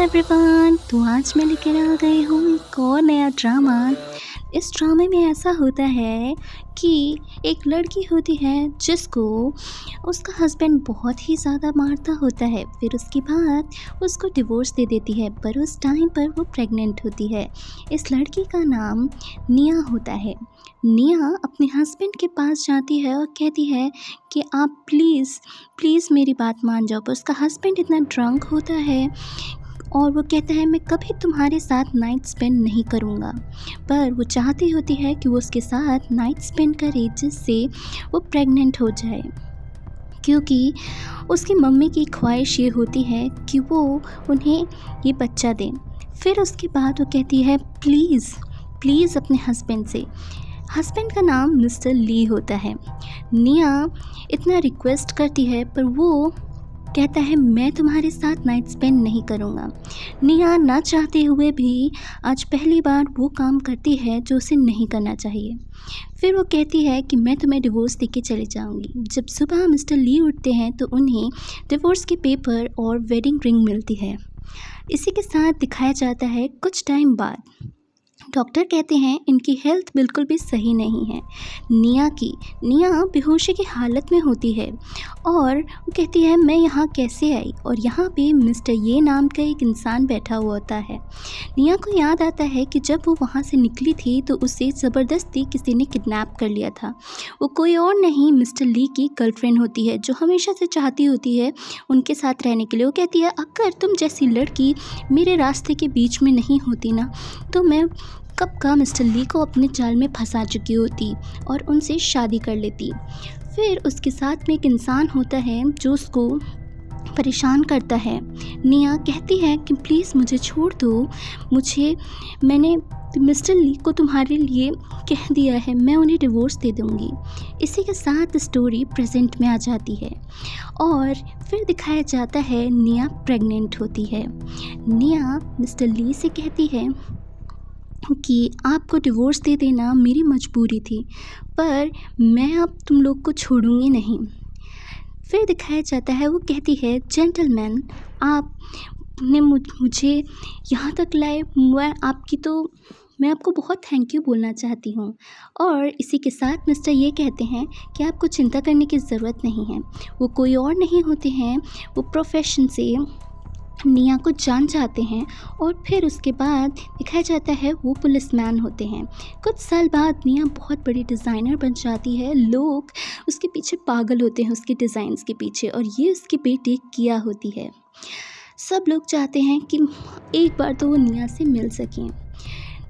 Everyone, तो आज मैं लेकर आ गई हूँ एक और नया ड्रामा। इस ड्रामे में ऐसा होता है कि एक लड़की होती है जिसको उसका हस्बैंड बहुत ही ज़्यादा मारता होता है। फिर उसके बाद उसको डिवोर्स दे देती है, पर उस टाइम पर वो प्रेग्नेंट होती है। इस लड़की का नाम निया होता है। निया अपने हस्बैंड के पास जाती है और कहती है कि आप प्लीज़ मेरी बात मान जाओ, पर उसका हस्बैंड इतना ड्रंक होता है और वो कहता है मैं कभी तुम्हारे साथ नाइट स्पेंड नहीं करूँगा। पर वो चाहती होती है कि वो उसके साथ नाइट स्पेंड करे जिससे वो प्रेग्नेंट हो जाए, क्योंकि उसकी मम्मी की ख्वाहिश ये होती है कि वो उन्हें ये बच्चा दें। फिर उसके बाद वो कहती है प्लीज़ अपने हस्बैंड से। हस्बैंड का नाम मिस्टर ली होता है। निया इतना रिक्वेस्ट करती है पर वो कहता है मैं तुम्हारे साथ नाइट स्पेंड नहीं करूँगा। निया ना चाहते हुए भी आज पहली बार वो काम करती है जो उसे नहीं करना चाहिए। फिर वो कहती है कि मैं तुम्हें डिवोर्स देके चली जाऊँगी। जब सुबह मिस्टर ली उठते हैं तो उन्हें डिवोर्स के पेपर और वेडिंग रिंग मिलती है। इसी के साथ दिखाया जाता है कुछ टाइम बाद डॉक्टर कहते हैं इनकी हेल्थ बिल्कुल भी सही नहीं है। निया बेहोशी की हालत में होती है और वो कहती है मैं यहाँ कैसे आई, और यहाँ पे मिस्टर ये नाम का एक इंसान बैठा हुआ होता है। निया को याद आता है कि जब वो वहाँ से निकली थी तो उसे ज़बरदस्ती किसी ने किडनैप कर लिया था। वो कोई और नहीं मिस्टर ली की गर्लफ्रेंड होती है जो हमेशा से चाहती होती है उनके साथ रहने के लिए। वो कहती है अगर तुम जैसी लड़की मेरे रास्ते के बीच में नहीं होती ना तो मैं कब का मिस्टर ली को अपने जाल में फंसा चुकी होती और उनसे शादी कर लेती। फिर उसके साथ में एक इंसान होता है जो उसको परेशान करता है। निया कहती है कि प्लीज़ मुझे छोड़ दो, मैंने मिस्टर ली को तुम्हारे लिए कह दिया है, मैं उन्हें डिवोर्स दे दूँगी। इसी के साथ स्टोरी प्रेजेंट में आ जाती है और फिर दिखाया जाता है निया प्रेग्नेंट होती है। निया मिस्टर ली से कहती है कि आपको डिवोर्स दे देना मेरी मजबूरी थी, पर मैं अब तुम लोग को छोड़ूंगी नहीं। फिर दिखाया जाता है वो कहती है जेंटलमैन आपने मुझे यहाँ तक लाए, मैं आपको बहुत थैंक यू बोलना चाहती हूँ। और इसी के साथ मिस्टर ये कहते हैं कि आपको चिंता करने की ज़रूरत नहीं है। वो कोई और नहीं होते हैं, वो प्रोफेशन से निया को जान जाते हैं और फिर उसके बाद दिखाया जाता है वो पुलिसमैन होते हैं। कुछ साल बाद निया बहुत बड़ी डिज़ाइनर बन जाती है। लोग उसके पीछे पागल होते हैं उसके डिज़ाइंस के पीछे, और ये उसकी बेटी किया होती है। सब लोग चाहते हैं कि एक बार तो वो निया से मिल सकें।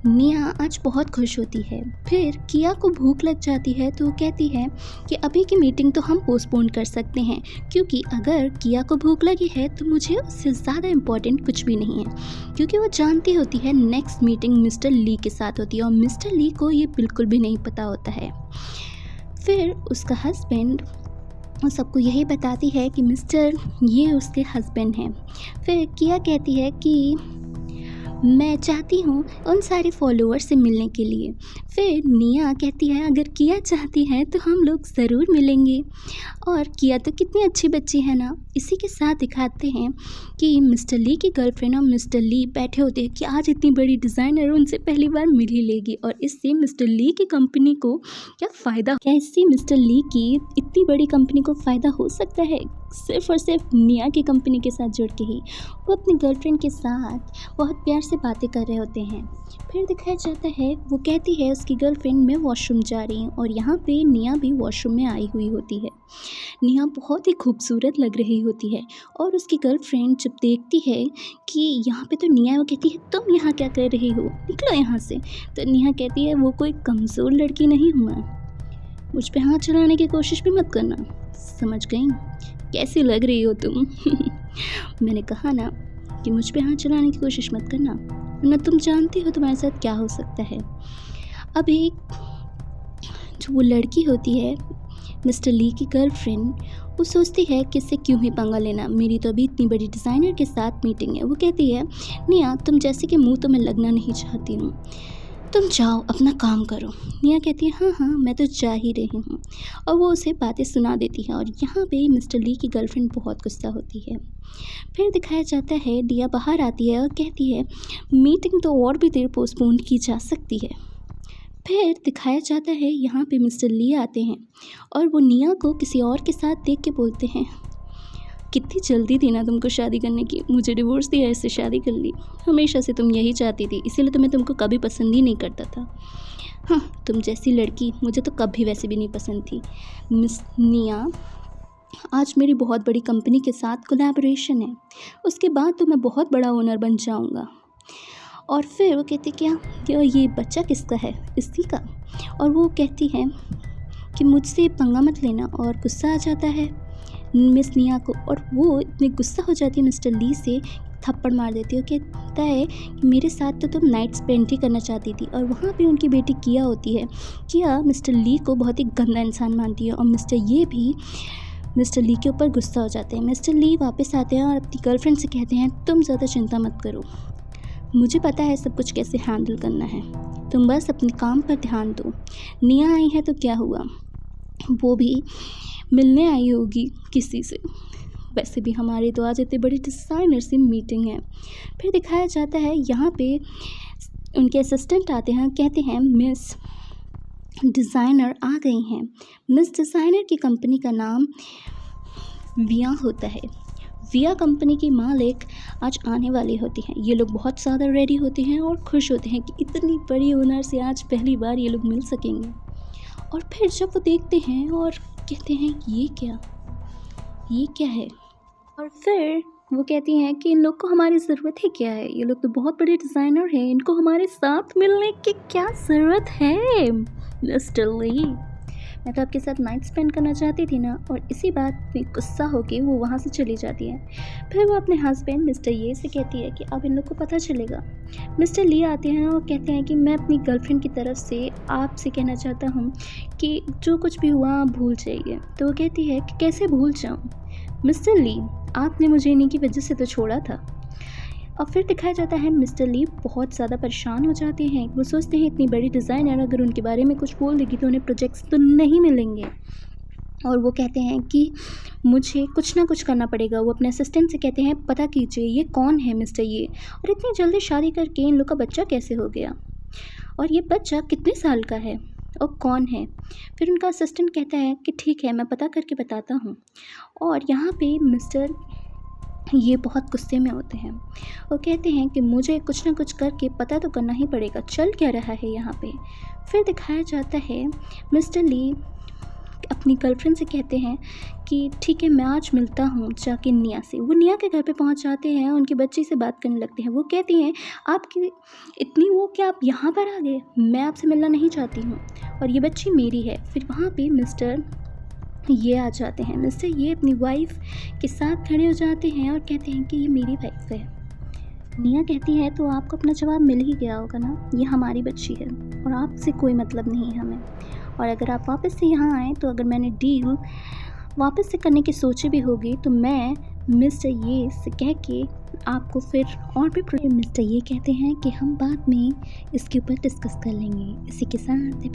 निया आज बहुत खुश होती है। फिर किया को भूख लग जाती है तो वो कहती है कि अभी की मीटिंग तो हम पोस्टपोन कर सकते हैं, क्योंकि अगर किया को भूख लगी है तो मुझे उससे ज़्यादा इम्पोर्टेंट कुछ भी नहीं है, क्योंकि वो जानती होती है नेक्स्ट मीटिंग मिस्टर ली के साथ होती है और मिस्टर ली को ये बिल्कुल भी नहीं पता होता है। फिर उसका हस्बैंड सबको यही बताती है कि मिस्टर ये उसके हस्बैंड हैं। फिर किया कहती है कि मैं चाहती हूँ उन सारे फॉलोअर्स से मिलने के लिए। फिर निया कहती है अगर किया चाहती है तो हम लोग ज़रूर मिलेंगे, और किया तो कितनी अच्छी बच्ची है ना। इसी के साथ दिखाते हैं कि मिस्टर ली की गर्लफ्रेंड और मिस्टर ली बैठे होते हैं कि आज इतनी बड़ी डिज़ाइनर उनसे पहली बार मिल ही लेगी, और इससे मिस्टर ली की कंपनी को क्या फ़ायदा, क्या इससे मिस्टर ली की इतनी बड़ी कंपनी को फ़ायदा हो सकता है सिर्फ़ और सिर्फ निया की कंपनी के साथ जुड़ के ही। वो अपनी गर्लफ्रेंड के साथ बहुत प्यार से बातें कर रहे होते हैं। फिर दिखाया जाता है वो कहती है उसकी गर्लफ्रेंड मैं वॉशरूम जा रही हूँ, और यहाँ पे निया भी वॉशरूम में आई हुई होती है। निया बहुत ही खूबसूरत लग रही होती है और उसकी गर्लफ्रेंड जब देखती है कि यहाँ पे तो निया है, वो कहती है तुम यहाँ क्या कर रही हो, निकलो यहाँ से। तो निया कहती है वो कोई कमज़ोर लड़की नहीं हूँ मैं, मुझ पे हाथ चलाने की कोशिश भी मत करना, समझ गई, कैसी लग रही हो तुम। मैंने कहा ना कि मुझ पे हाथ चलाने की कोशिश मत करना, वरना तुम जानती हो तुम्हारे साथ क्या हो सकता है। अभी जो वो लड़की होती है मिस्टर ली की गर्लफ्रेंड, वो सोचती है कि इससे क्यों ही पंगा लेना, मेरी तो अभी इतनी बड़ी डिज़ाइनर के साथ मीटिंग है। वो कहती है निया तुम जैसे कि मुँह तो मैं लगना नहीं चाहती हूँ, तुम जाओ अपना काम करो। निया कहती है हाँ हाँ मैं तो जा ही रही हूँ, और वो उसे बातें सुना देती है। और यहाँ पे मिस्टर ली की गर्लफ्रेंड बहुत गुस्सा होती है। फिर दिखाया जाता है निया बाहर आती है और कहती है मीटिंग तो और भी देर पोस्टपोन की जा सकती है। फिर दिखाया जाता है यहाँ पे मिस्टर ली आते हैं और वो निया को किसी और के साथ देख के बोलते हैं कितनी जल्दी थी ना तुमको शादी करने की, मुझे डिवोर्स दिया इससे शादी कर ली, हमेशा से तुम यही चाहती थी, इसीलिए तो मैं तुमको कभी पसंद ही नहीं करता था। हाँ तुम जैसी लड़की मुझे तो कभी वैसे भी नहीं पसंद थी। मिस निया आज मेरी बहुत बड़ी कंपनी के साथ कोलैबोरेशन है, उसके बाद तो मैं बहुत बड़ा ओनर बन जाऊँगा। और फिर वो कहती क्या ये बच्चा किसका है, इसी का। और वो कहती है कि मुझसे पंगा मत लेना, और गुस्सा आ जाता है मिस निया को, और वो इतनी गुस्सा हो जाती है मिस्टर ली से थप्पड़ मार देती है। कहता है कि मेरे साथ तो तुम नाइट स्पेंड ही करना चाहती थी। और वहाँ पे उनकी बेटी किया होती है। किया मिस्टर ली को बहुत ही गंदा इंसान मानती है, और मिस्टर ये भी मिस्टर ली के ऊपर गुस्सा हो जाते हैं। मिस्टर ली वापस आते हैं और अपनी गर्लफ्रेंड से कहते हैं तुम ज़्यादा चिंता मत करो, मुझे पता है सब कुछ कैसे हैंडल करना है, तुम बस अपने काम पर ध्यान दो। निया आई है तो क्या हुआ, वो भी मिलने आई होगी किसी से, वैसे भी हमारी तो आज इतनी बड़ी डिज़ाइनर से मीटिंग है। फिर दिखाया जाता है यहाँ पे उनके असिस्टेंट आते हैं, कहते हैं मिस डिज़ाइनर आ गई हैं। मिस डिज़ाइनर की कंपनी का नाम विया होता है। विया कंपनी की मालिक आज आने वाली होती हैं। ये लोग बहुत ज़्यादा रेडी होते हैं और खुश होते हैं कि इतनी बड़ी ओनर से आज पहली बार ये लोग मिल सकेंगे। और फिर जब वो देखते हैं और कहते हैं ये क्या है, और फिर वो कहती हैं कि इन लोग को हमारी ज़रूरत ही क्या है, ये लोग तो बहुत बड़े डिज़ाइनर हैं, इनको हमारे साथ मिलने की क्या ज़रूरत है मिस्टर ली, मैं तो आपके साथ नाइट स्पेंड करना चाहती थी ना। और इसी बात में गुस्सा होके वो वहाँ से चली जाती है। फिर वो अपने हस्बैंड मिस्टर ये से कहती है कि अब इन लोग को पता चलेगा। मिस्टर ली आते हैं और कहते हैं कि मैं अपनी गर्लफ्रेंड की तरफ से आपसे कहना चाहता हूँ कि जो कुछ भी हुआ आप भूल जाइए। तो वो कहती है कि कैसे भूल जाऊँ मिस्टर ली, आपने मुझे इन्हीं की वजह से तो छोड़ा था। और फिर दिखाया जाता है मिस्टर ली बहुत ज़्यादा परेशान हो जाते हैं। वो सोचते हैं इतनी बड़ी डिज़ाइनर अगर उनके बारे में कुछ बोल देगी तो उन्हें प्रोजेक्ट्स तो नहीं मिलेंगे। और वो कहते हैं कि मुझे कुछ ना कुछ करना पड़ेगा। वो अपने असिस्टेंट से कहते हैं पता कीजिए ये कौन है मिस्टर ये, और इतनी जल्दी शादी करके इन लोग का बच्चा कैसे हो गया, और ये बच्चा कितने साल का है और कौन है। फिर उनका असिस्टेंट कहता है कि ठीक है मैं पता करके बताता हूँ। और यहाँ पे मिस्टर ये बहुत गुस्से में होते हैं और कहते हैं कि मुझे कुछ ना कुछ करके पता तो करना ही पड़ेगा, चल क्या रहा है यहाँ पे। फिर दिखाया जाता है मिस्टर ली अपनी गर्लफ्रेंड से कहते हैं कि ठीक है मैं आज मिलता हूँ जाके निया से। वो निया के घर पे पहुँच जाते हैं, उनकी बच्ची से बात करने लगते हैं। वो कहती हैं आपकी इतनी वो कि आप यहाँ पर आ गए, मैं आपसे मिलना नहीं चाहती हूँ और ये बच्ची मेरी है। फिर वहाँ पे मिस्टर ये आ जाते हैं। मिस्टर ये अपनी वाइफ के साथ खड़े हो जाते हैं और कहते हैं कि ये मेरी वाइफ है। निया कहती है तो आपको अपना जवाब मिल ही गया होगा ना, ये हमारी बच्ची है और आपसे कोई मतलब नहीं है हमें। और अगर आप वापस से यहाँ आएँ तो अगर मैंने डील वापस से करने की सोची भी होगी तो मैं मिस्टर ये से कह के आपको फिर और भी मिस्टर ये कहते हैं कि हम बाद में इसके ऊपर डिस्कस कर लेंगे। इसी के साथ